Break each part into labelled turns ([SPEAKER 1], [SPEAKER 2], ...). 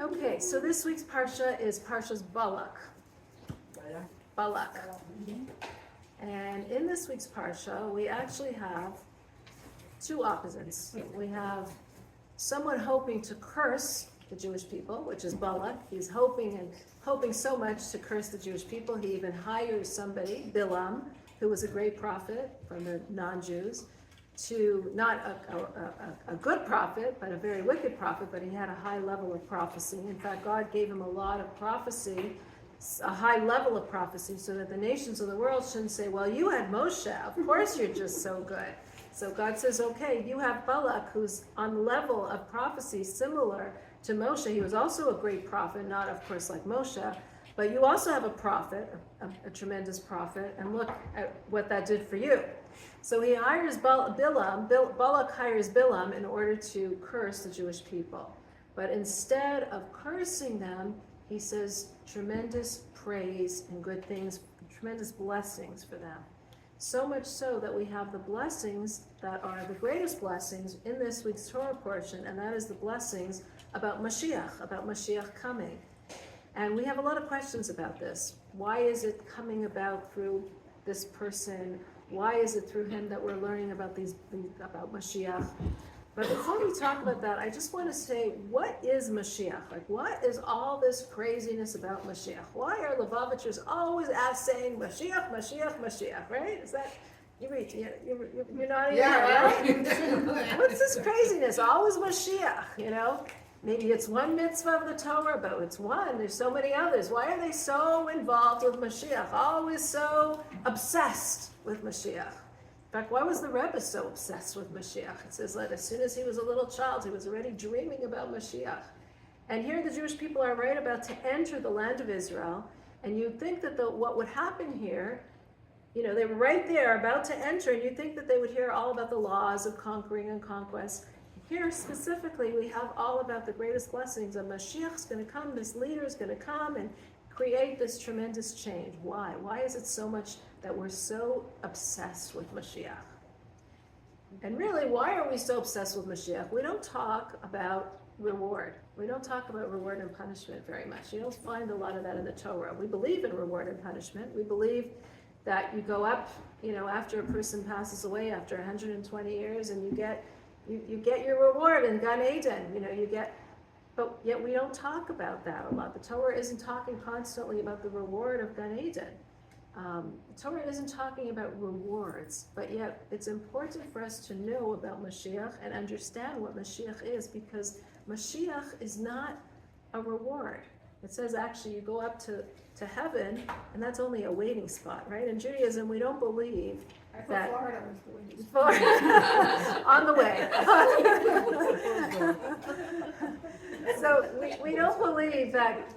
[SPEAKER 1] Okay, so this week's Parsha is Parsha's Balak. Balak. And in this week's Parsha, we actually have two opposites. We have someone hoping to curse the Jewish people, which is Balak. He's hoping so much to curse the Jewish people. He even hires somebody, Bilam, who was a great prophet from the non-Jews, to not a good prophet, but a very wicked prophet, but he had a high level of prophecy. In fact, God gave him a lot of prophecy, a high level of prophecy, so that the nations of the world shouldn't say, well, you had Moshe, of course you're just so good. So God says, okay, you have Balak, who's on level of prophecy similar to Moshe. He was also a great prophet, not of course like Moshe, but you also have a prophet, a tremendous prophet, and look at what that did for you. So he hires Bilam, Balak hires Bilam in order to curse the Jewish people. But instead of cursing them, he says tremendous praise and good things, tremendous blessings for them. So much so that we have the blessings that are the greatest blessings in this week's Torah portion, and that is the blessings about Mashiach coming. And we have a lot of questions about this. Why is it coming about through this person? Why is it through him that we're learning about about Mashiach? But before we talk about that, I just want to say, what is Mashiach? Like, what is all this craziness about Mashiach? Why are Lubavitchers always saying Mashiach, Mashiach, Mashiach, right? Is that, you're nodding your head, right? What's this craziness? Always Mashiach, you know? Maybe it's one mitzvah of the Torah, but it's one. There's so many others. Why are they so involved with Mashiach? Always so obsessed with Mashiach. In fact, why was the Rebbe so obsessed with Mashiach? It says that as soon as he was a little child, he was already dreaming about Mashiach. And here the Jewish people are right about to enter the land of Israel, and you'd think that what would happen here, you know, they were right there about to enter, and you'd think that they would hear all about the laws of conquering and conquest. Here specifically, we have all about the greatest blessings. A Mashiach's going to come, this leader is going to come and create this tremendous change. Why? Why is it so much that we're so obsessed with Mashiach? And really, why are we so obsessed with Mashiach? We don't talk about reward. We don't talk about reward and punishment very much. You don't find a lot of that in the Torah. We believe in reward and punishment. We believe that you go up, you know, after a person passes away after 120 years, and you get your reward in Gan Eden, you know, but yet we don't talk about that a lot. The Torah isn't talking constantly about the reward of Gan Eden. The Torah isn't talking about rewards, but yet it's important for us to know about Mashiach and understand what Mashiach is, because Mashiach is not a reward. It says actually you go up to heaven, and that's only a waiting spot, right? In Judaism, we don't believe that
[SPEAKER 2] Florida was the waiting spot.
[SPEAKER 1] on the way. So we don't believe that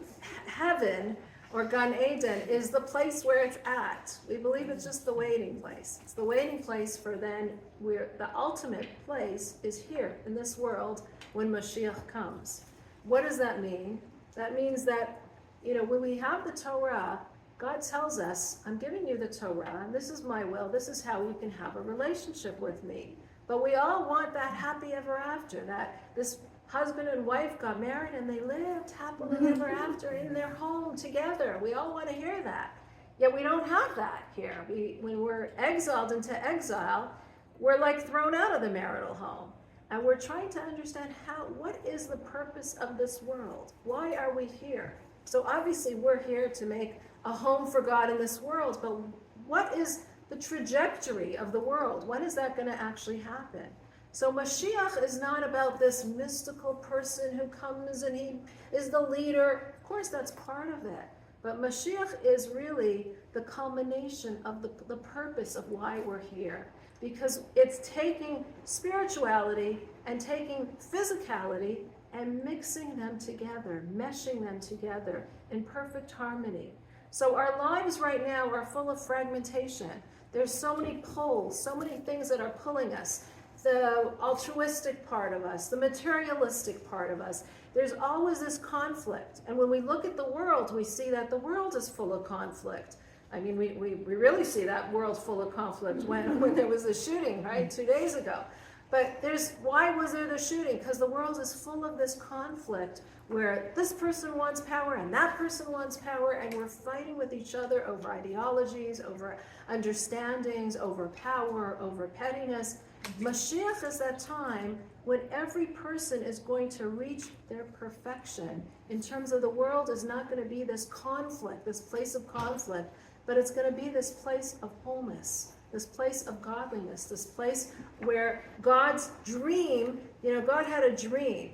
[SPEAKER 1] heaven or Gan Eden is the place where it's at. We believe it's just the waiting place. It's the waiting place for then where the ultimate place is here in this world when Mashiach comes. What does that mean? That means that, you know, when we have the Torah, God tells us, I'm giving you the Torah, and this is my will, this is how you can have a relationship with me. But we all want that happy ever after, that this husband and wife got married and they lived happily ever after in their home together. We all want to hear that. Yet we don't have that here. When we're exiled into exile, we're like thrown out of the marital home. And we're trying to understand what is the purpose of this world? Why are we here? So obviously we're here to make a home for God in this world, but what is the trajectory of the world? When is that going to actually happen? So Mashiach is not about this mystical person who comes and he is the leader. Of course, that's part of it. But Mashiach is really the culmination of the purpose of why we're here. Because it's taking spirituality and taking physicality and mixing them together, meshing them together in perfect harmony. So our lives right now are full of fragmentation. There's so many pulls, so many things that are pulling us. The altruistic part of us, the materialistic part of us. There's always this conflict. And when we look at the world, we see that the world is full of conflict. I mean, we really see that world full of conflict when there was a shooting, right, 2 days ago. But why was there the shooting? Because the world is full of this conflict where this person wants power and that person wants power, and we're fighting with each other over ideologies, over understandings, over power, over pettiness. Mashiach is that time when every person is going to reach their perfection. In terms of the world is not going to be this conflict, this place of conflict, but it's going to be this place of wholeness, this place of godliness, this place where God's dream, God had a dream,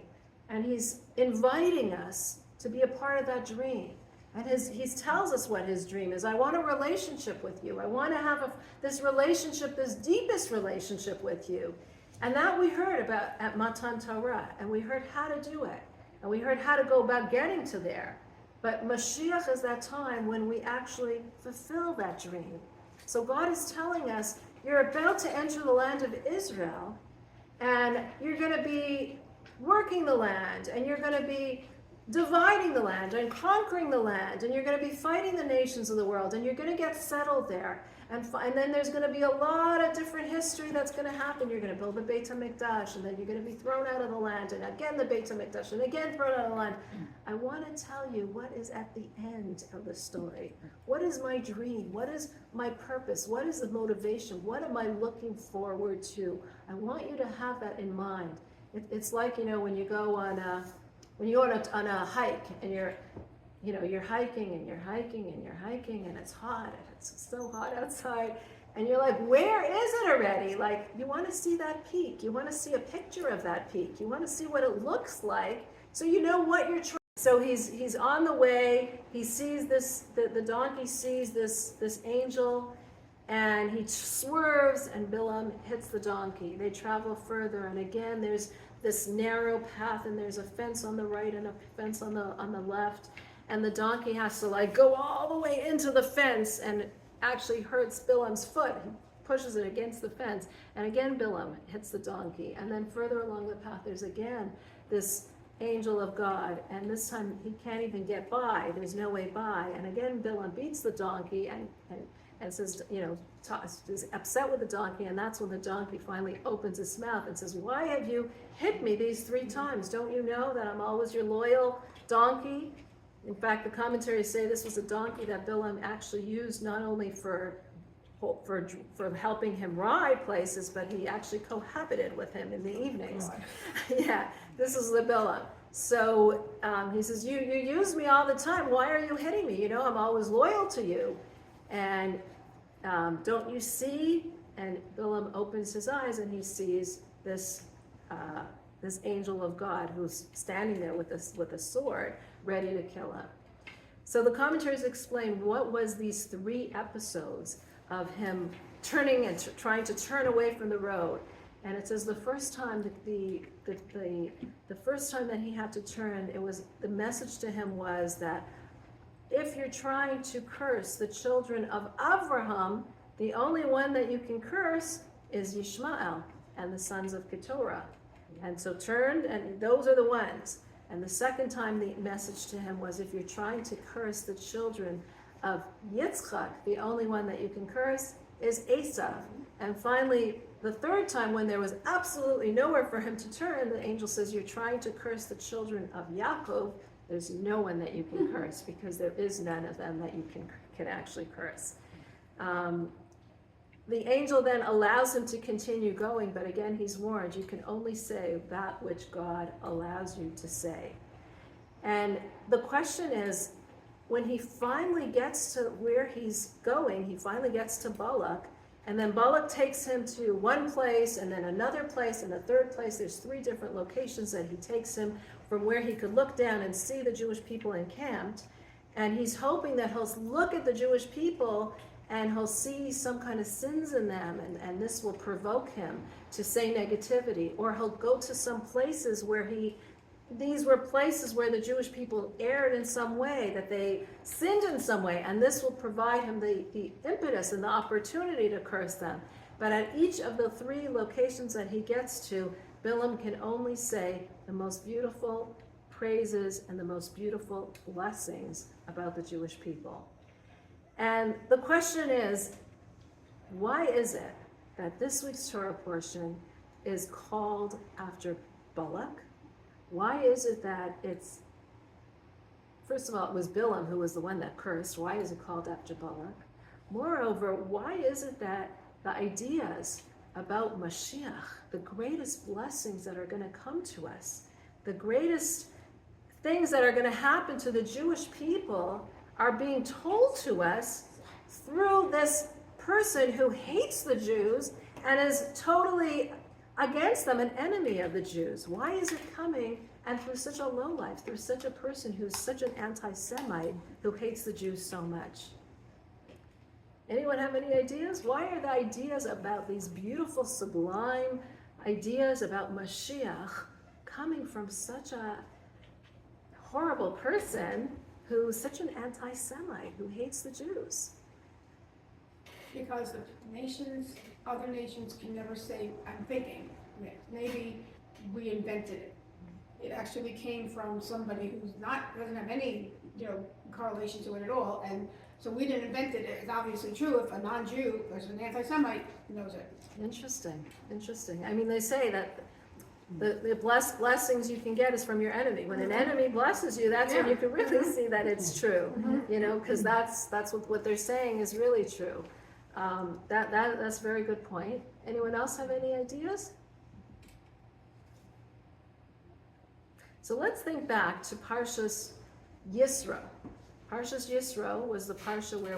[SPEAKER 1] and he's inviting us to be a part of that dream. And he tells us what his dream is. I want a relationship with you. I want to have this relationship, this deepest relationship with you. And that we heard about at Matan Torah, and we heard how to do it, and we heard how to go about getting to there. But Mashiach is that time when we actually fulfill that dream. So God is telling us, you're about to enter the land of Israel, and you're going to be working the land, and you're going to be dividing the land and conquering the land, and you're going to be fighting the nations of the world, and you're going to get settled there. And then there's going to be a lot of different history that's going to happen. You're going to build the Beit HaMikdash, and then you're going to be thrown out of the land, and again the Beit HaMikdash, and again thrown out of the land. I want to tell you what is at the end of the story. What is my dream? What is my purpose? What is the motivation? What am I looking forward to? I want you to have that in mind. It's like, when you go on a hike, and you're hiking and you're hiking and you're hiking, and it's hot, and it's so hot outside, and you're like, where is it already? Like, you want to see that peak. You want to see a picture of that peak. You want to see what it looks like, so you know what you're trying. So he's on the way. He sees the donkey sees this angel, and he swerves, and Bilam hits the donkey. They travel further, and again there's this narrow path, and there's a fence on the right and a fence on the left, and the donkey has to go all the way into the fence, and actually hurts Bilam's foot. He pushes it against the fence, and again Bilam hits the donkey. And then further along the path there's again this angel of God, and this time he can't even get by. There's no way by, and again Bilam beats the donkey and says, is upset with the donkey, and that's when the donkey finally opens his mouth and says, why have you hit me these 3 times? Don't you know that I'm always your loyal donkey? In fact, the commentaries say this was a donkey that Bilam actually used not only for helping him ride places, but he actually cohabited with him in the evenings. Yeah, this is the Bilam. So he says, you use me all the time. Why are you hitting me? I'm always loyal to you. And don't you see? And Bilam opens his eyes, and he sees this angel of God who's standing there with a sword, ready to kill him. So the commentaries explain what was these 3 episodes of him turning and trying to turn away from the road. And it says the first time the first time that he had to turn, the message to him was that if you're trying to curse the children of Avraham, the only one that you can curse is Yishmael and the sons of Keturah. And so turned, and those are the ones. And the second time the message to him was, if you're trying to curse the children of Yitzchak, the only one that you can curse is Esav. And finally, the third time, when there was absolutely nowhere for him to turn, the angel says, you're trying to curse the children of Yaakov. There's no one that you can curse, because there is none of them that you can actually curse. The angel then allows him to continue going, but again he's warned, you can only say that which God allows you to say. And the question is, when he finally gets to where he's going, he finally gets to Balak, and then Balak takes him to one place, and then another place, and a third place. There's 3 different locations that he takes him from where he could look down and see the Jewish people encamped. And he's hoping that he'll look at the Jewish people and he'll see some kind of sins in them, and this will provoke him to say negativity. Or he'll go to some places where these were places where the Jewish people erred in some way, that they sinned in some way, and this will provide him the impetus and the opportunity to curse them. But at each of the 3 locations that he gets to, Bilam can only say the most beautiful praises and the most beautiful blessings about the Jewish people. And the question is, why is it that this week's Torah portion is called after Balak? Why is it that it's, first of all, it was Bilam who was the one that cursed. Why is it called after Balak? Moreover, why is it that the ideas about Mashiach, the greatest blessings that are going to come to us, the greatest things that are going to happen to the Jewish people, are being told to us through this person who hates the Jews and is totally against them, an enemy of the Jews? Why is it coming, and through such a lowlife, through such a person who's such an anti-Semite who hates the Jews so much? Anyone have any ideas? Why are the ideas about these beautiful, sublime ideas about Mashiach coming from such a horrible person who's such an anti-Semite, who hates the Jews?
[SPEAKER 2] Because the nations, other nations can never say, I'm thinking, maybe we invented it. It actually came from somebody who's doesn't have any, correlation to it at all. And so we didn't invent it. It's obviously true if a non-Jew or an anti-Semite knows it.
[SPEAKER 1] Interesting. I mean, they say that the blessings you can get is from your enemy. When an enemy blesses you, that's when you can really see that it's true. Because that's what they're saying is really true. That's a very good point. Anyone else have any ideas? So let's think back to Parshas Yisro. Parshas Yisro was the parsha where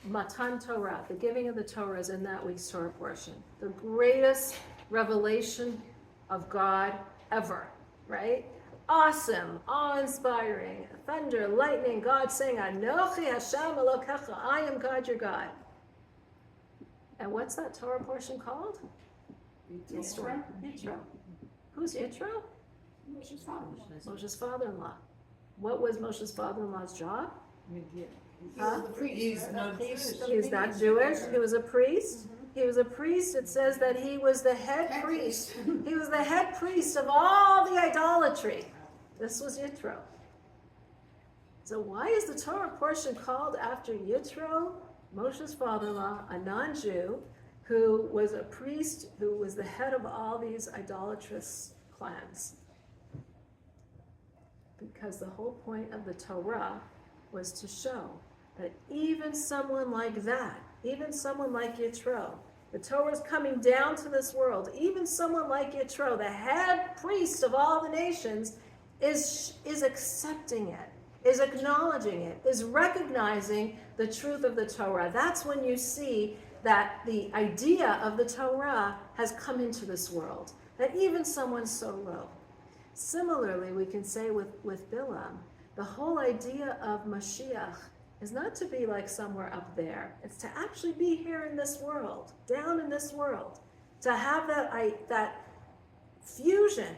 [SPEAKER 1] Matan Torah, the giving of the Torah, is in that week's Torah portion. The greatest revelation of God ever, right? Awesome, awe-inspiring, thunder, lightning, God saying, Anochi Hashem Elokecha, I am God your God. And what's that Torah portion called?
[SPEAKER 2] Yisro.
[SPEAKER 1] Yitro. Who's Yitro?
[SPEAKER 2] Moshe's father.
[SPEAKER 1] Moshe's father-in-law. What was Moshe's father-in-law's job?
[SPEAKER 2] Huh? The priest.
[SPEAKER 3] He's not Jewish.
[SPEAKER 1] He's not Jewish. He was a priest. He was a priest. It says that he was the head priest. He was the head priest of all the idolatry. This was Yitro. So why is the Torah portion called after Yitro, Moshe's father-in-law, a non-Jew, who was a priest, who was the head of all these idolatrous clans? Because the whole point of the Torah was to show that even someone like that, even someone like Yitro, the Torah is coming down to this world, even someone like Yitro, the head priest of all the nations, is accepting it, is acknowledging it, is recognizing the truth of the Torah. That's when you see that the idea of the Torah has come into this world, that even someone so low. Similarly, we can say with Bilam, the whole idea of Mashiach is not to be like somewhere up there. It's to actually be here in this world, down in this world, to have that fusion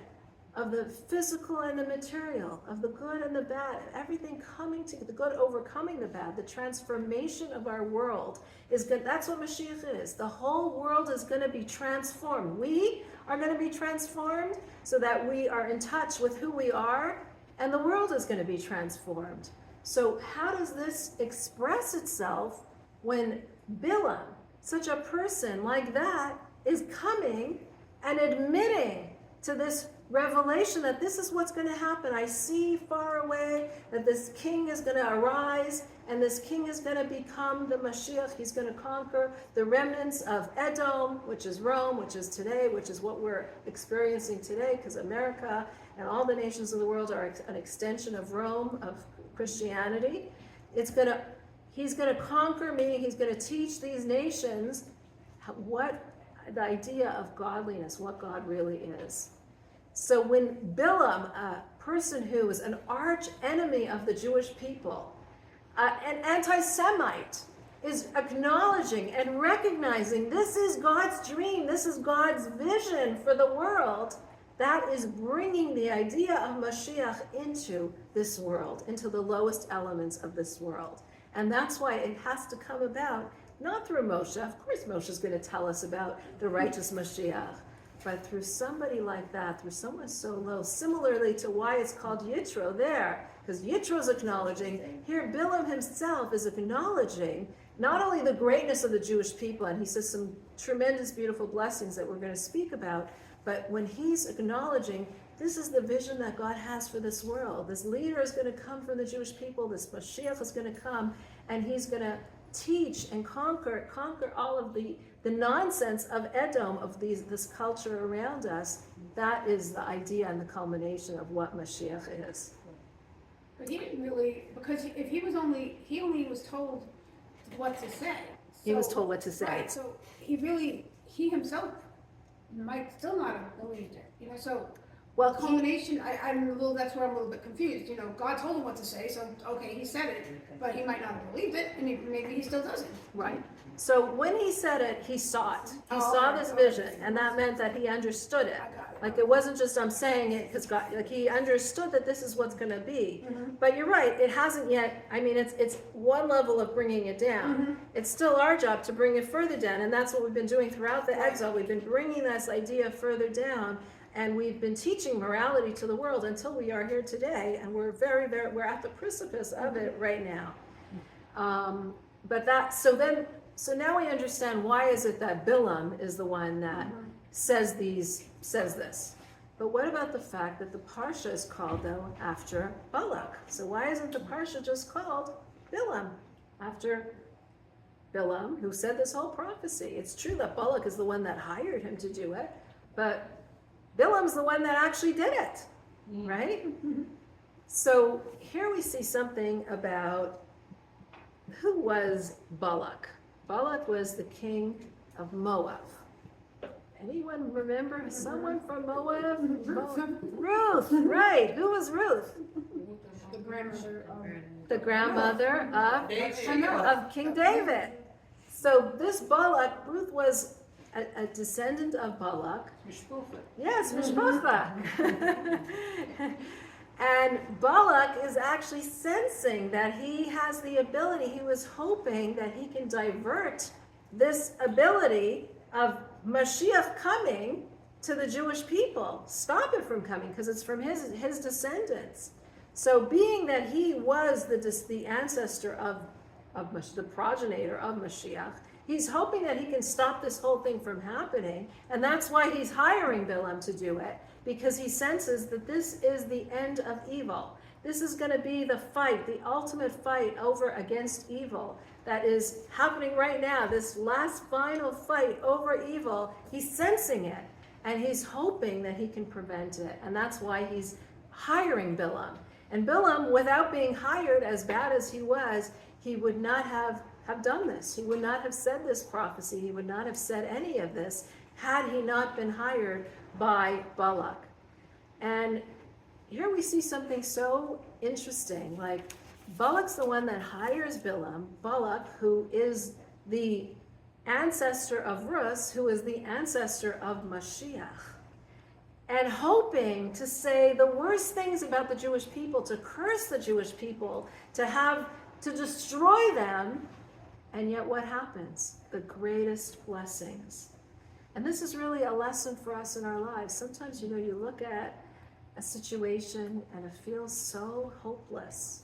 [SPEAKER 1] of the physical and the material, of the good and the bad, everything coming to the good overcoming the bad. The transformation of our world is good. That's what Mashiach is. The whole world is going to be transformed. We are going to be transformed so that we are in touch with who we are, and the world is going to be transformed. So how does this express itself when Bilam, such a person like that, is coming and admitting to this revelation that this is what's going to happen? I see far away that this king is going to arise, and this king is going to become the Mashiach. He's going to conquer the remnants of Edom, which is Rome, which is today, which is what we're experiencing today, because America and all the nations of the world are an extension of Rome, of Christianity. He's going to conquer, meaning he's going to teach these nations what the idea of godliness, what God really is. So when Bilam, a person who is an arch enemy of the Jewish people, an anti-Semite, is acknowledging and recognizing this is God's dream, this is God's vision for the world, that is bringing the idea of Mashiach into this world, into the lowest elements of this world. And that's why it has to come about, not through Moshe. Of course Moshe is going to tell us about the righteous Mashiach, but through somebody like that, through someone so low, similarly to why it's called Yitro there, because Yitro is acknowledging, here Bilam himself is acknowledging not only the greatness of the Jewish people, and he says some tremendous, beautiful blessings that we're going to speak about, but when he's acknowledging this is the vision that God has for this world. This leader is going to come from the Jewish people. This Mashiach is going to come, and he's going to teach and conquer all of the nonsense of Edom, of this culture around us. That is the idea and the culmination of what Mashiach is.
[SPEAKER 2] But he didn't really, because if he only was told what to say.
[SPEAKER 1] He was told what to say.
[SPEAKER 2] Right, so he himself might still not have believed it, so.
[SPEAKER 1] Well,
[SPEAKER 2] culmination, that's where I'm a little bit confused, God told him what to say, so, okay, he said it, but he might not have believed it, and maybe he still doesn't.
[SPEAKER 1] Right. So when he said it, he saw it. He saw this vision, and that meant that he understood it. Like it wasn't just I'm saying it because God, like he understood that this is what's going to be.
[SPEAKER 2] Mm-hmm.
[SPEAKER 1] But you're right, it hasn't yet. I mean, it's one level of bringing it down.
[SPEAKER 2] Mm-hmm.
[SPEAKER 1] It's still our job to bring it further down, and that's what we've been doing throughout the
[SPEAKER 2] Right.
[SPEAKER 1] exile. We've been bringing this idea further down, and we've been teaching morality to the world until we are here today, and we're we're at the precipice of it right now. So now we understand why is it that Bilam is the one that says this. But what about the fact that the Parsha is called, though, after Balak? So why isn't the Parsha just called Bilam, after Bilam, who said this whole prophecy? It's true that Balak is the one that hired him to do it, but Bilam's the one that actually did it, right? So here we see something about who was Balak. Balak was the king of Moab. Anyone remember someone from Moab? Ruth, right. Who was Ruth?
[SPEAKER 2] The grandmother of.
[SPEAKER 1] The grandmother of King David. So this Balak, Ruth was a descendant of Balak. Yes, Mishpacha. And Balak is actually sensing that he has the ability, he was hoping that he can divert this ability of Mashiach coming to the Jewish people, stop it from coming, because it's from his descendants. So being that he was the ancestor of the progenitor of Mashiach, he's hoping that he can stop this whole thing from happening, and that's why he's hiring Bilam to do it, because he senses that this is the end of evil. This is going to be the fight, the ultimate fight over against evil that is happening right now, this last final fight over evil. He's sensing it, and he's hoping that he can prevent it, and that's why he's hiring Bilam. And Bilam, without being hired, as bad as he was, he would not have done this. He would not have said this prophecy. He would not have said any of this had he not been hired by Balak. And here we see something so interesting. Like, Balak's the one that hires Bilam, Balak, who is the ancestor of Rus, who is the ancestor of Mashiach, and hoping to say the worst things about the Jewish people, to curse the Jewish people, to destroy them. And yet what happens? The greatest blessings. And this is really a lesson for us in our lives. Sometimes, you look at a situation and it feels so hopeless.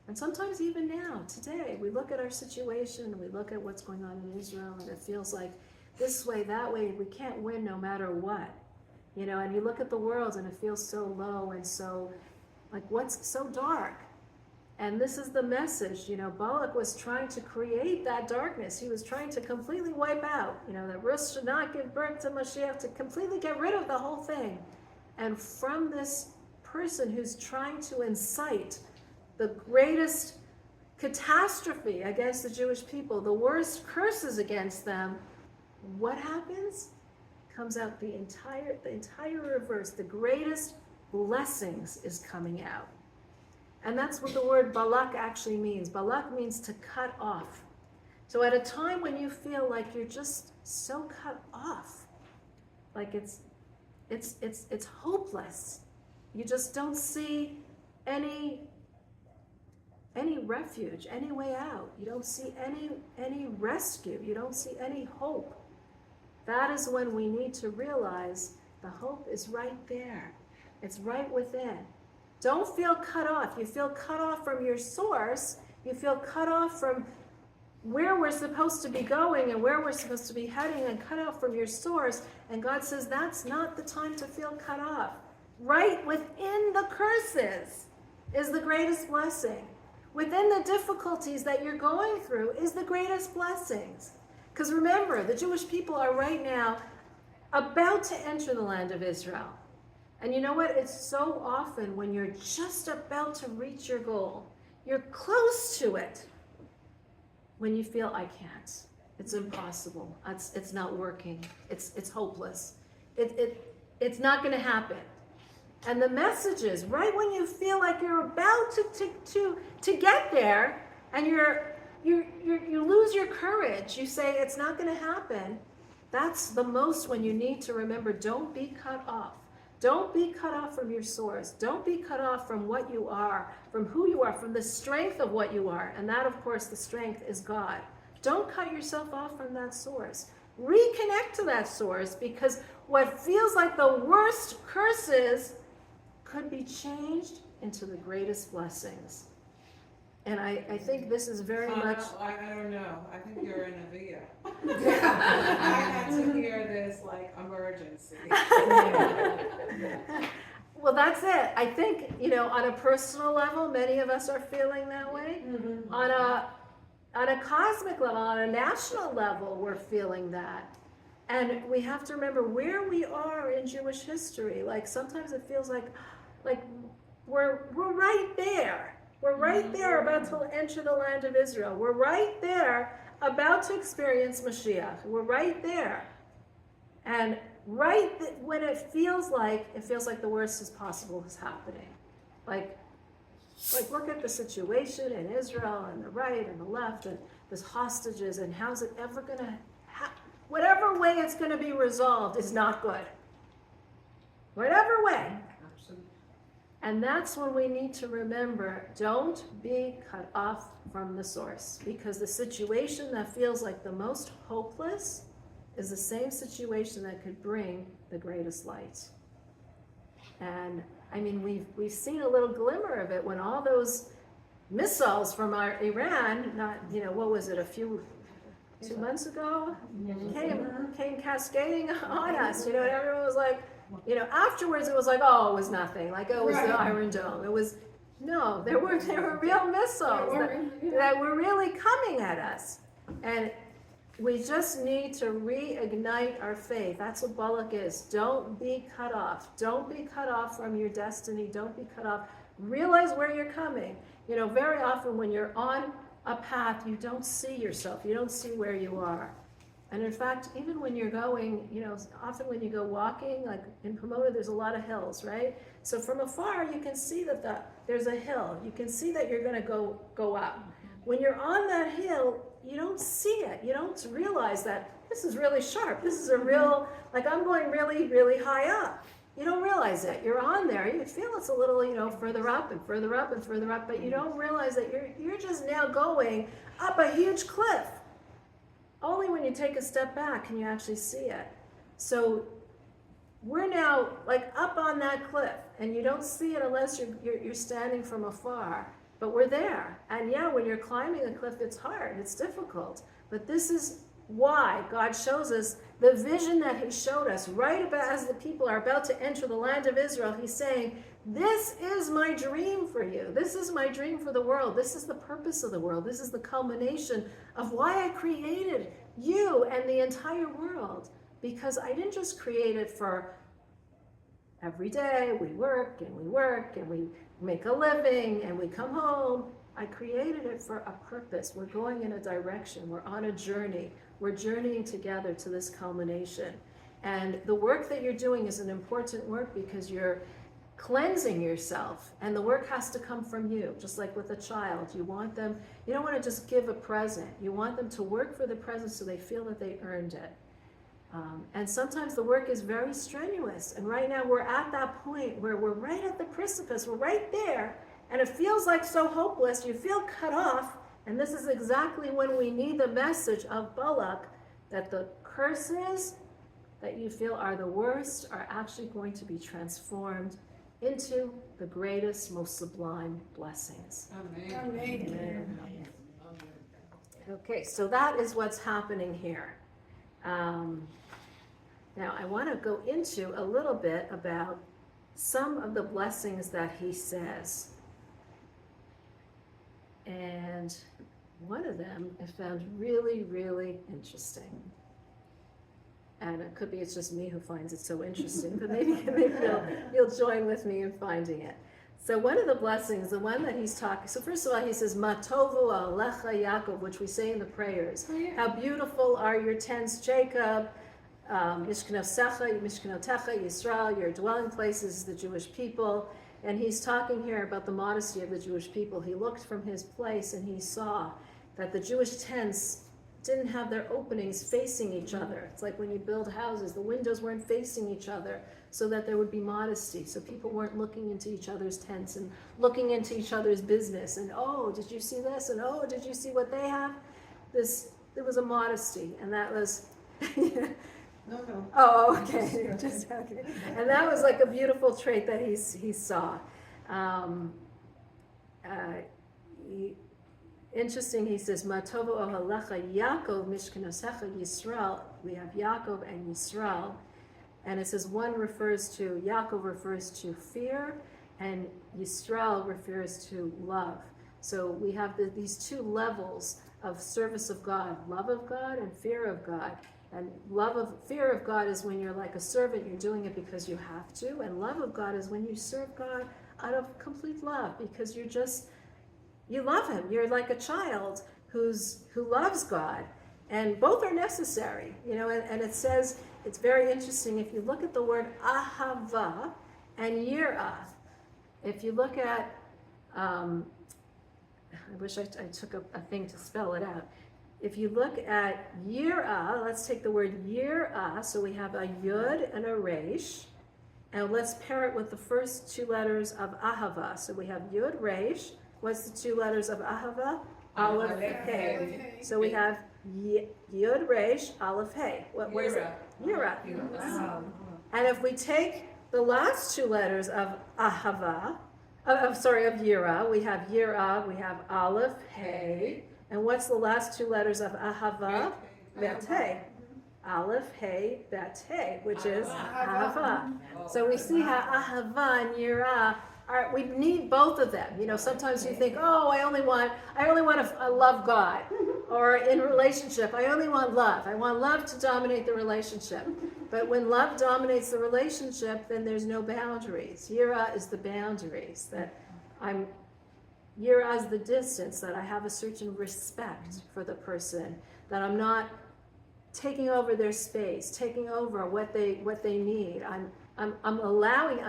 [SPEAKER 1] And sometimes even now, today, we look at our situation, we look at what's going on in Israel, and it feels like this way, that way, we can't win no matter what. And you look at the world and it feels so low and so, like, what's so dark? And this is the message, Balak was trying to create that darkness. He was trying to completely wipe out, that Rus should not give birth to Mashiach, to completely get rid of the whole thing. And from this person who's trying to incite the greatest catastrophe against the Jewish people, the worst curses against them, what happens? Comes out the entire reverse. The greatest blessings is coming out. And that's what the word Balak actually means. Balak means to cut off. So at a time when you feel like you're just so cut off, like it's hopeless. You just don't see any refuge, any way out. You don't see any rescue. You don't see any hope. That is when we need to realize the hope is right there. It's right within. Don't feel cut off. You feel cut off from your source. You feel cut off from where we're supposed to be going and where we're supposed to be heading and cut off from your source. And God says that's not the time to feel cut off. Right within the curses is the greatest blessing. Within the difficulties that you're going through is the greatest blessings. Because remember, the Jewish people are right now about to enter the land of Israel. And you know what? It's so often when you're just about to reach your goal, you're close to it, when you feel, I can't. It's impossible. It's not working. It's hopeless. It's not going to happen. And the message is, right when you feel like you're about to get there, and you lose your courage, you say it's not going to happen. That's the most when you need to remember, don't be cut off. Don't be cut off from your source. Don't be cut off from what you are, from who you are, from the strength of what you are. And that, of course, the strength is God. Don't cut yourself off from that source. Reconnect to that source, because what feels like the worst curses could be changed into the greatest blessings. And I think this is very much...
[SPEAKER 3] I don't know. I think you're in a via. I had to hear this like emergency.
[SPEAKER 1] Well, that's it. I think, on a personal level, many of us are feeling that way. Mm-hmm. On a cosmic level, on a national level, we're feeling that. And we have to remember where we are in Jewish history. Like, sometimes it feels like we're right there. We're right there about to enter the land of Israel. We're right there about to experience Mashiach. We're right there. And when it feels like the worst is possible is happening. Like look at the situation in Israel and the right and the left and there's hostages, and how's it ever going to whatever way it's going to be resolved is not good. Whatever way. And that's when we need to remember, don't be cut off from the source, because the situation that feels like the most hopeless is the same situation that could bring the greatest light. And I mean, we've seen a little glimmer of it when all those missiles from Iran, what was it, 2 months ago, came cascading on us, and everyone was like, afterwards it was like, oh, it was nothing. Like, oh, it was the Iron Dome. It was, no, there were real missiles that were really coming at us. And we just need to reignite our faith. That's what Balak is. Don't be cut off. Don't be cut off from your destiny. Don't be cut off. Realize where you're coming. Very often when you're on a path, you don't see yourself. You don't see where you are. And in fact, even when you're going, often when you go walking, like in Pomona, there's a lot of hills, right? So from afar, you can see that there's a hill. You can see that you're going to go up. When you're on that hill, you don't see it. You don't realize that this is really sharp. This is a real, like I'm going really, really high up. You don't realize it. You're on there. You feel it's a little, further up and further up and further up, but you don't realize that you're just now going up a huge cliff. Only when you take a step back can you actually see it. So we're now like up on that cliff, and you don't see it unless you're standing from afar. But we're there. And yeah, when you're climbing a cliff, it's hard. It's difficult. But this is why God shows us the vision that he showed us right about as the people are about to enter the land of Israel. He's saying, this is my dream for you. This is my dream for the world. This is the purpose of the world. This is the culmination of why I created you and the entire world. Because I didn't just create it for every day we work and we make a living and we come home. I created it for a purpose. We're going in a direction. We're on a journey. We're journeying together to this culmination. And the work that you're doing is an important work because you're cleansing yourself, and the work has to come from you. Just like with a child, you don't want to just give a present. You want them to work for the present so they feel that they earned it. And sometimes the work is very strenuous, and right now we're at that point where we're right at the precipice. We're right there, and it feels like so hopeless. You feel cut off, and this is exactly when we need the message of Balak, that the curses that you feel are the worst are actually going to be transformed into the greatest, most sublime blessings.
[SPEAKER 3] Amen.
[SPEAKER 2] Amen.
[SPEAKER 1] Amen. Okay, so that is what's happening here. Now I want to go into a little bit about some of the blessings that he says. And one of them I found really, really interesting. And it could be it's just me who finds it so interesting, but maybe you'll join with me in finding it. So one of the blessings, the one that he's talking, so first of all he says, Matovu alecha Yaakov, which we say in the prayers.
[SPEAKER 2] Oh, yeah.
[SPEAKER 1] How beautiful are your tents, Jacob, Mishkanotecha Yisrael, your dwelling places, the Jewish people. And he's talking here about the modesty of the Jewish people. He looked from his place and he saw that the Jewish tents didn't have their openings facing each other. It's like when you build houses, the windows weren't facing each other so that there would be modesty. So people weren't looking into each other's tents and looking into each other's business. And oh, did you see this? And oh, did you see what they have? There was a modesty, and that was...
[SPEAKER 3] No.
[SPEAKER 1] Oh, okay. Just okay. And that was like a beautiful trait that he saw. Interesting, he says, Matovo ohalecha Yaakov mishkanosecha Yisrael. We have Yaakov and Yisrael. And it says Yaakov refers to fear, and Yisrael refers to love. So we have these two levels of service of God, love of God and fear of God. And fear of God is when you're like a servant, you're doing it because you have to. And love of God is when you serve God out of complete love, because you love him. You're like a child who loves God. And both are necessary, and it says, it's very interesting, if you look at the word ahava and yirah, if you look at, I wish I took a thing to spell it out. If you look at yirah, let's take the word yirah, so we have a yud and a resh, and let's pair it with the first two letters of ahava. So we have yud resh. What's the two letters of ahava? Aleph, hey. So we have yud resh, aleph, hey. What is it? Yirah. And if we take the last two letters of ahava, of yirah, we have yirah, we have aleph, hey. And what's the last two letters of ahava? Bet, hey. Aleph, hey, bet, hey, which is ahava. So we see how ahava and yirah we need both of them. Sometimes you think, oh, I only want to love God. Or in relationship, I only want love. I want love to dominate the relationship. But when love dominates the relationship, then there's no boundaries. Yirah is the boundaries. Yirah is the distance, that I have a certain respect for the person, that I'm not taking over their space, taking over what they need. I'm allowing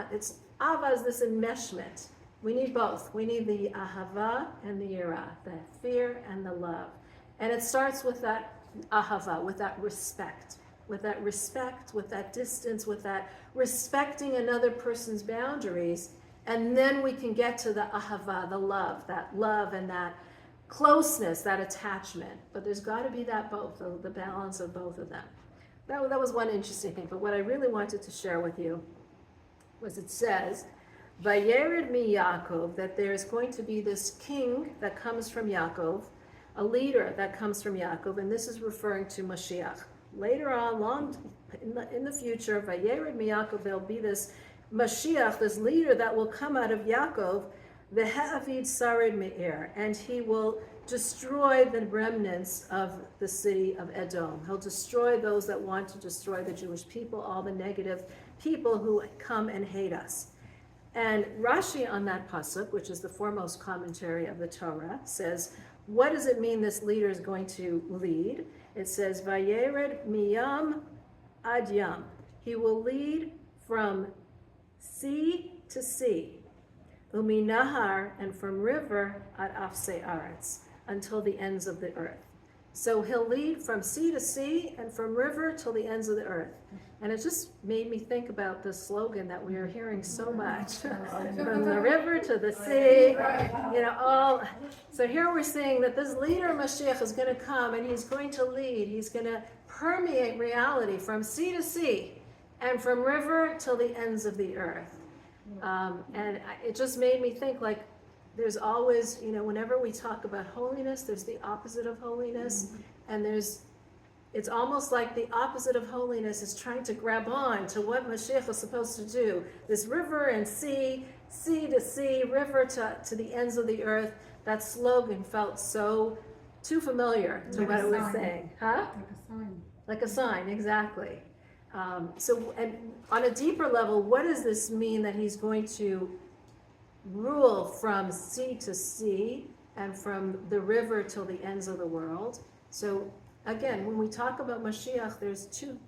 [SPEAKER 1] Ava is this enmeshment. We need both. We need the ahava and the yirah, the fear and the love. And it starts with that ahava, with that respect, with that distance, with that respecting another person's boundaries. And then we can get to the ahava, the love and that closeness, that attachment. But there's got to be that both, the balance of both of them. That was one interesting thing. But what I really wanted to share with you was it says, Vayered mi Yaakov, that there's going to be this king that comes from Yaakov, a leader that comes from Yaakov, and this is referring to Mashiach. Later on, long in the future, Vayered mi Yaakov, there'll be this Mashiach, this leader that will come out of Yaakov, Ve'ha'avid sarid me'ir, and he will destroy the remnants of the city of Edom. He'll destroy those that want to destroy the Jewish people, all the negative people who come and hate us. And Rashi on that pasuk, which is the foremost commentary of the Torah, says, what does it mean this leader is going to lead? It says, Vayered miyam ad yam. He will lead from sea to sea, uminahar, and from river ad afse aretz, until the ends of the earth. So he'll lead from sea to sea and from river till the ends of the earth. And it just made me think about the slogan that we are hearing so much, from the river to the sea, all. So here we're seeing that this leader Mashiach is going to come and he's going to lead. He's going to permeate reality from sea to sea and from river till the ends of the earth. And it just made me think, like, there's always, whenever we talk about holiness, there's the opposite of holiness, and it's almost like the opposite of holiness is trying to grab on to what Mashiach is supposed to do. This river and sea to sea, river to the ends of the earth. That slogan felt so too familiar to what it was saying. Huh?
[SPEAKER 3] Like a sign.
[SPEAKER 1] Like a sign, exactly. So, and on a deeper level, what does this mean that he's going to rule from sea to sea and from the river till the ends of the world? So again, when we talk about Mashiach, there's two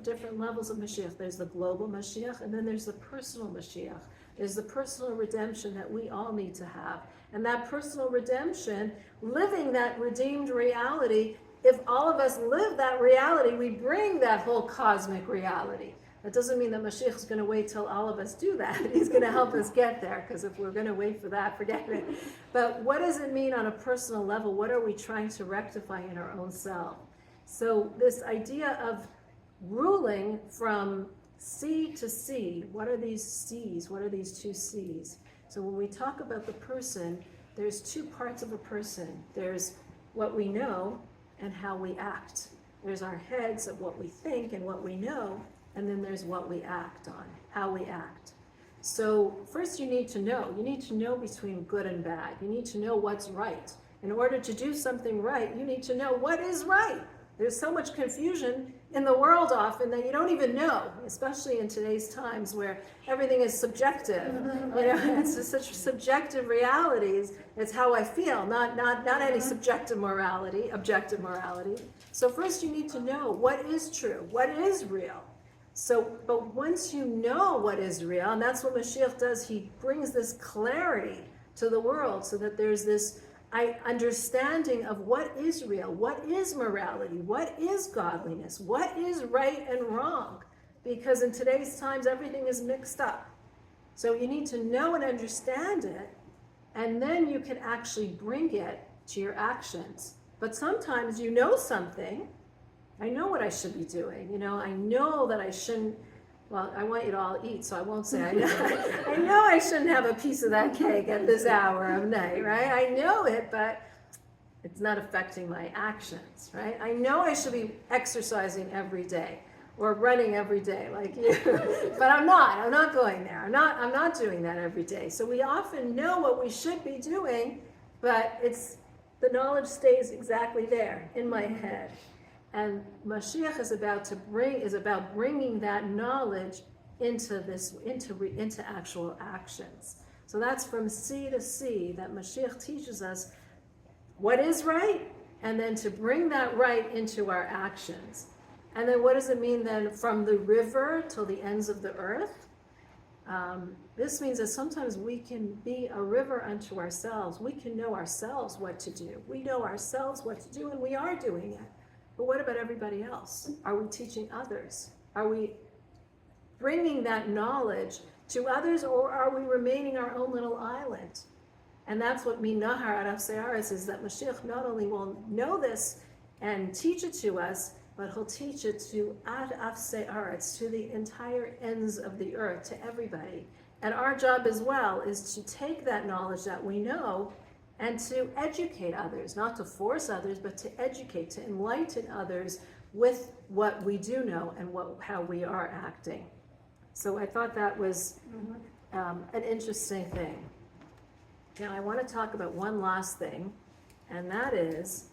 [SPEAKER 1] different levels of Mashiach. There's the global Mashiach, and then there's the personal Mashiach. There's the personal redemption that we all need to have. And that personal redemption, living that redeemed reality, if all of us live that reality, we bring that whole cosmic reality. That doesn't mean that Mashiach is going to wait till all of us do that. He's going to help us get there, because if we're going to wait for that, forget it. But what does it mean on a personal level? What are we trying to rectify in our own self? So this idea of ruling from sea to sea, what are these seas? What are these two seas? So when we talk about the person, there's two parts of a person. There's what we know and how we act. There's our heads of what we think and what we know, and then there's what we act on, how we act. So first you need to know. You need to know between good and bad. You need to know what's right. In order to do something right, you need to know what is right. There's so much confusion in the world often that you don't even know, especially in today's times where everything is subjective. It's just such subjective realities. It's how I feel, not any subjective morality, objective morality. So first you need to know what is true, what is real. So, but once you know what is real, and that's what Mashiach does, he brings this clarity to the world so that there's this understanding of what is real, what is morality, what is godliness, what is right and wrong. Because in today's times, everything is mixed up. So you need to know and understand it, and then you can actually bring it to your actions. But sometimes you know something. I know what I should be doing. I know that I shouldn't. Well, I want you to all eat, so I won't say I know. I know I shouldn't have a piece of that cake at this hour of night, right? I know it, but it's not affecting my actions, right? I know I should be exercising every day or running every day like you, but I'm not going there. I'm not doing that every day. So we often know what we should be doing, but the knowledge stays exactly there in my head. And Mashiach is about bringing that knowledge into actual actions. So that's from sea to sea that Mashiach teaches us what is right, and then to bring that right into our actions. And then what does it mean then from the river till the ends of the earth? This means that sometimes we can be a river unto ourselves. We can know ourselves what to do. We know ourselves what to do, and we are doing it. But what about everybody else? Are we teaching others? Are we bringing that knowledge to others, or are we remaining our own little island? And that's what Minahar Ad Afsearis is, that Mashiach not only will know this and teach it to us, but he'll teach it to Ad Afsearis, to the entire ends of the earth, to everybody. And our job as well is to take that knowledge that we know and to educate others, not to force others, but to educate, to enlighten others with what we do know and how we are acting. So I thought that was an interesting thing. Now I want to talk about one last thing, and that is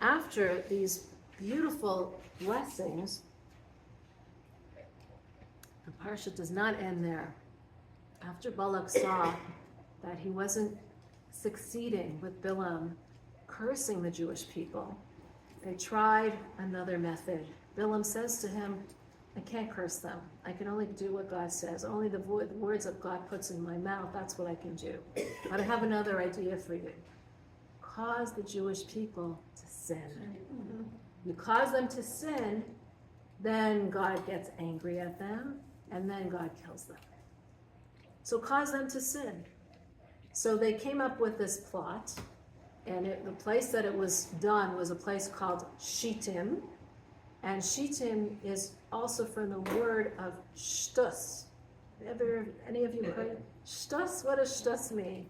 [SPEAKER 1] after these beautiful blessings, the Parsha does not end there. After Balak saw that he wasn't succeeding with Bilam cursing the Jewish people, they tried another method. Bilam says to him, I can't curse them. I can only do what God says. Only the words that God puts in my mouth, that's what I can do. But I have another idea for you. Cause the Jewish people to sin. You cause them to sin, then God gets angry at them, and then God kills them. So cause them to sin. So they came up with this plot, and the place that it was done was a place called Shittim, and Shittim is also from the word of shtus. Any of you heard? Shtus, what does shtus mean?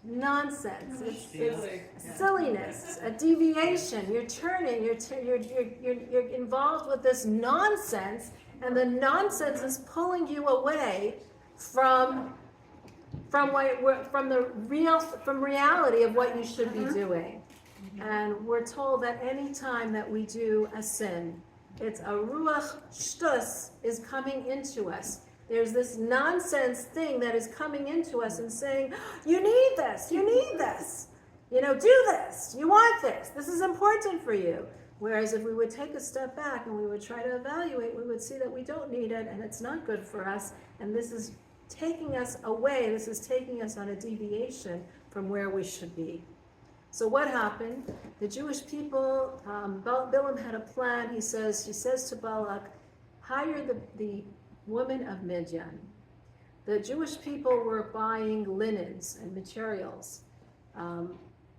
[SPEAKER 1] Nonsense. It's silliness, a deviation. You're turning, you're involved with this nonsense, and the nonsense is pulling you away from reality of what you should be doing. And we're told that any time that we do a sin, it's a ruach shtus is coming into us. There's this nonsense thing that is coming into us and saying, you need this, do this, you want this, this is important for you. Whereas if we would take a step back and we would try to evaluate, we would see that we don't need it and it's not good for us, and this is taking us away, this is taking us on a deviation from where we should be. So what happened? The Jewish people, Balaam had a plan. He says to Balak, hire the woman of Midian. The Jewish people were buying linens and materials.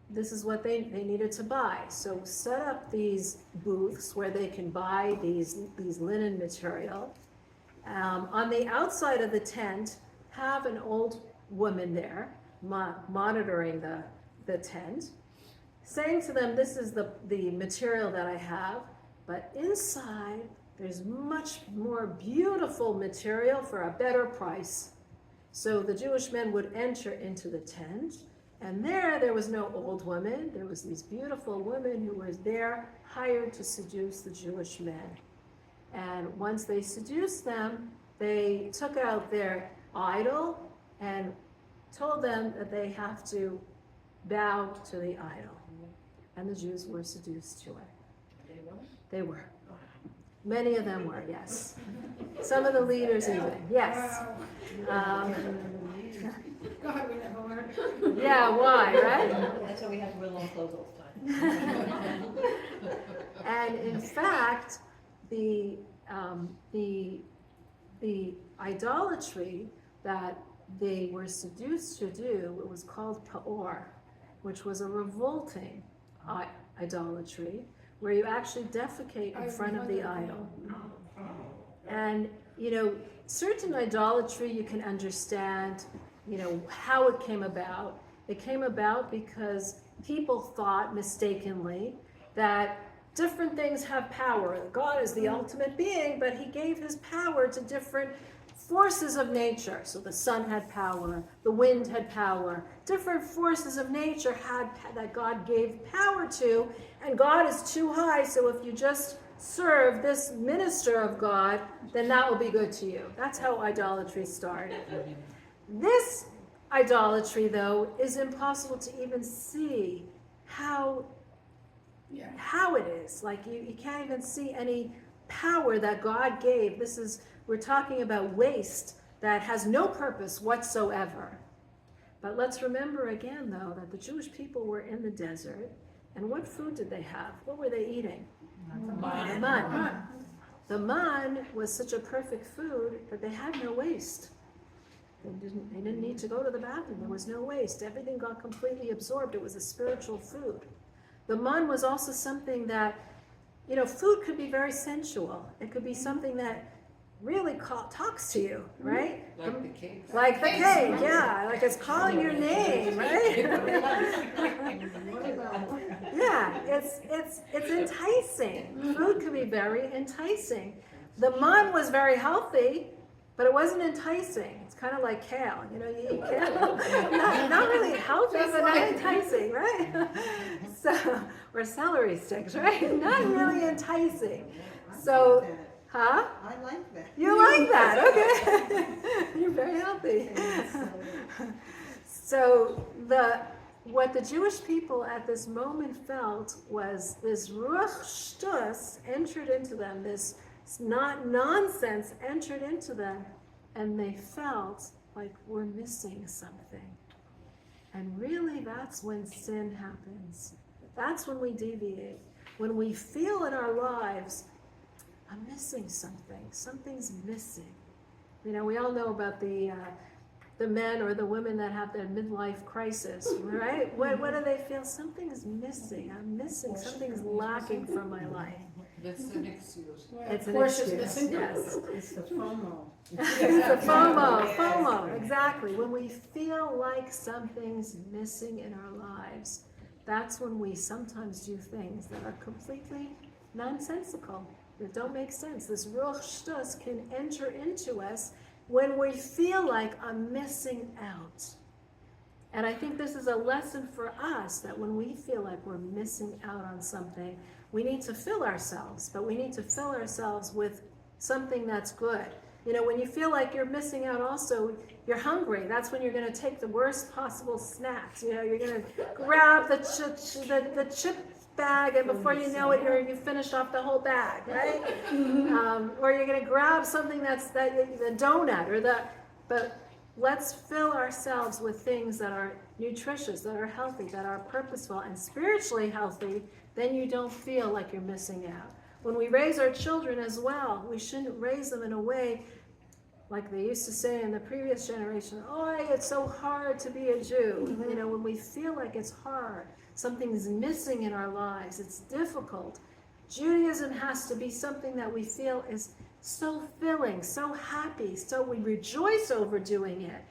[SPEAKER 1] This is what they needed to buy. So set up these booths where they can buy these linen material. On the outside of the tent, have an old woman there monitoring the tent, saying to them, this is the material that I have, but inside there's much more beautiful material for a better price. So the Jewish men would enter into the tent, and there was no old woman. There was these beautiful women who were there, hired to seduce the Jewish men. And once they seduced them, they took out their idol and told them that they have to bow to the idol. And the Jews were seduced to it. They were. Many of them were, yes. Some of the leaders even, yes.
[SPEAKER 2] God, we never learned.
[SPEAKER 1] Yeah, why, right?
[SPEAKER 4] That's why we have to wear long clothes all the time.
[SPEAKER 1] And in fact, the idolatry that they were seduced to do, it was called Pa'or, which was a revolting idolatry, where you actually defecate in front of the idol. And, certain idolatry you can understand, how it came about. It came about because people thought mistakenly that different things have power. God is the ultimate being, but he gave his power to different forces of nature. So the sun had power, the wind had power, different forces of nature that God gave power to, and God is too high, so if you just serve this minister of God, then that will be good to you. That's how idolatry started. This idolatry, though, is impossible to even see how it is. Like you can't even see any power that God gave. We're talking about waste that has no purpose whatsoever. But let's remember again, though, that the Jewish people were in the desert, and what food did they have? What were they eating? Man. The man was such a perfect food that they had no waste. They didn't need to go to the bathroom. There was no waste. Everything got completely absorbed. It was a spiritual food. The man was also something that, food could be very sensual. It could be something that really talks to you, right?
[SPEAKER 5] Like the cake.
[SPEAKER 1] Like the cake, yeah. Like it's calling your name, right? Yeah, it's enticing. Food can be very enticing. The man was very healthy, but it wasn't enticing. It's kind of like kale. You eat kale. Not really healthy, but not enticing, right? Or celery sticks, right? Not really enticing. So, huh?
[SPEAKER 4] I like that.
[SPEAKER 1] You like that, okay. You're very healthy. So what the Jewish people at this moment felt was this ruach shtus entered into them, this not nonsense entered into them, and they felt like we're missing something. And really that's when sin happens. That's when we deviate. When we feel in our lives, I'm missing something. Something's missing. We all know about the men or the women that have their midlife crisis, right? What do they feel? Something's missing. I'm missing. Something's lacking from my life.
[SPEAKER 3] That's an excuse.
[SPEAKER 1] It's an
[SPEAKER 2] Portia's
[SPEAKER 1] excuse,
[SPEAKER 2] missing.
[SPEAKER 1] yes.
[SPEAKER 4] It's the FOMO.
[SPEAKER 1] It's the FOMO, exactly. When we feel like something's missing in our lives, that's when we sometimes do things that are completely nonsensical, that don't make sense. This ruach shtus can enter into us when we feel like I'm missing out. And I think this is a lesson for us, that when we feel like we're missing out on something, we need to fill ourselves, but we need to fill ourselves with something that's good. You know, when you feel like you're missing out also, you're hungry. That's when you're going to take the worst possible snacks. You know, you're going to grab the chip bag, and before you know it, you finished off the whole bag, right? Or you're going to grab something that's the donut but let's fill ourselves with things that are nutritious, that are healthy, that are purposeful and spiritually healthy. Then you don't feel like you're missing out. When we raise our children as well, we shouldn't raise them in a way like they used to say in the previous generation, oh, it's so hard to be a Jew. You know, when we feel like it's hard, something's missing in our lives, it's difficult. Judaism has to be something that we feel is so filling, so happy, so we rejoice over doing it.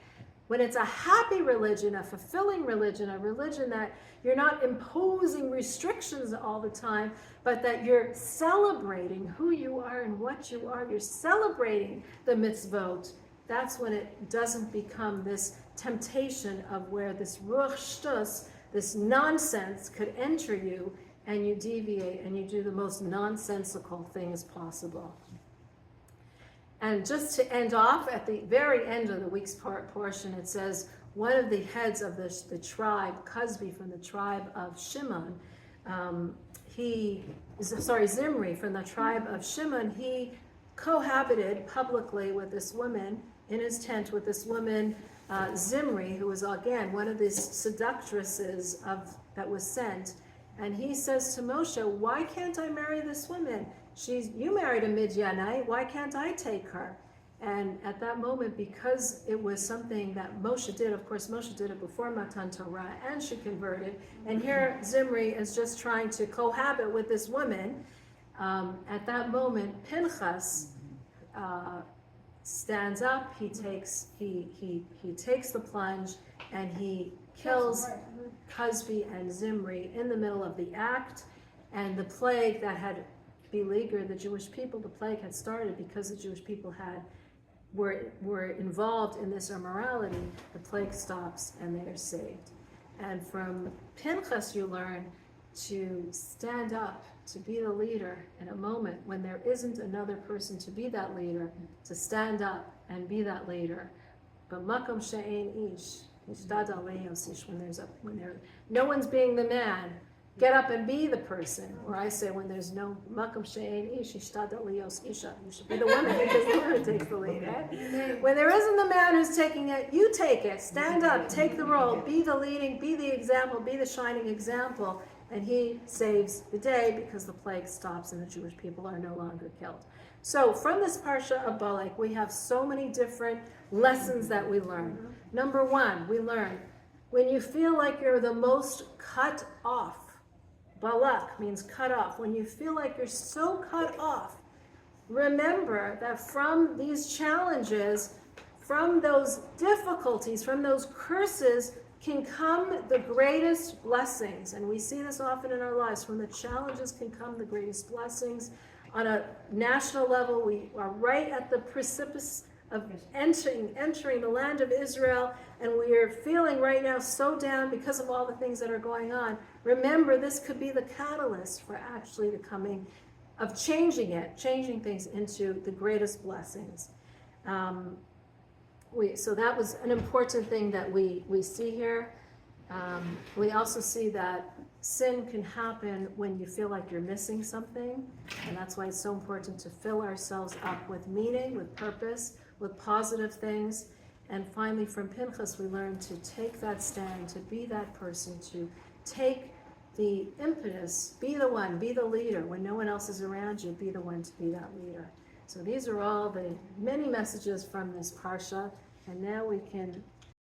[SPEAKER 1] When it's a happy religion, a fulfilling religion, a religion that you're not imposing restrictions all the time, but that you're celebrating who you are and what you are, you're celebrating the mitzvot, that's when it doesn't become this temptation of where this ruach shtus, this nonsense could enter you, and you deviate and you do the most nonsensical things possible. And just to end off, at the very end of the week's portion, it says, one of the heads of the tribe, Cosby from the tribe of Shimon, Zimri from the tribe of Shimon, he cohabited publicly with this woman, in his tent with this woman, Zimri, who was again one of these seductresses that was sent. And he says to Moshe, why can't I marry this woman? You married a Midianite, why can't I take her? And at that moment, because it was something that Moshe did, of course Moshe did it before Matan Torah, and she converted, and here Zimri is just trying to cohabit with this woman. At that moment, Pinchas stands up, he takes the plunge, and he kills Cosby and Zimri in the middle of the act. And the plague that had beleaguered the Jewish people, the plague had started because the Jewish people were involved in this immorality. The plague stops and they are saved. And from Pinchas you learn to stand up, to be the leader in a moment when there isn't another person to be that leader, to stand up and be that leader. But makom she'ein ish, when no one's being the man, get up and be the person. Or I say, when there's no makom she'ein ish, ishtadal lios isha, you should be the woman because the woman takes the lead. Right? When there isn't the man who's taking it, you take it. Stand up, take the role, be the leading, be the example, be the shining example. And he saves the day because the plague stops and the Jewish people are no longer killed. So from this Parsha of Balak, we have so many different lessons that we learn. Number one, we learn, when you feel like you're the most cut off, Balak means cut off. When you feel like you're so cut off, remember that from these challenges, from those difficulties, from those curses, can come the greatest blessings. And we see this often in our lives. From the challenges can come the greatest blessings. On a national level, we are right at the precipice of entering the land of Israel, and we are feeling right now so down because of all the things that are going on. Remember, this could be the catalyst for actually the coming of changing things into the greatest blessings. So that was an important thing that we see here. We also see that sin can happen when you feel like you're missing something, and that's why it's so important to fill ourselves up with meaning, with purpose, with positive things. And finally, from Pinchas, we learn to take that stand, to be that person, to take the impetus, be the one, be the leader. When no one else is around you, be the one to be that leader. So these are all the many messages from this Parsha, and now we can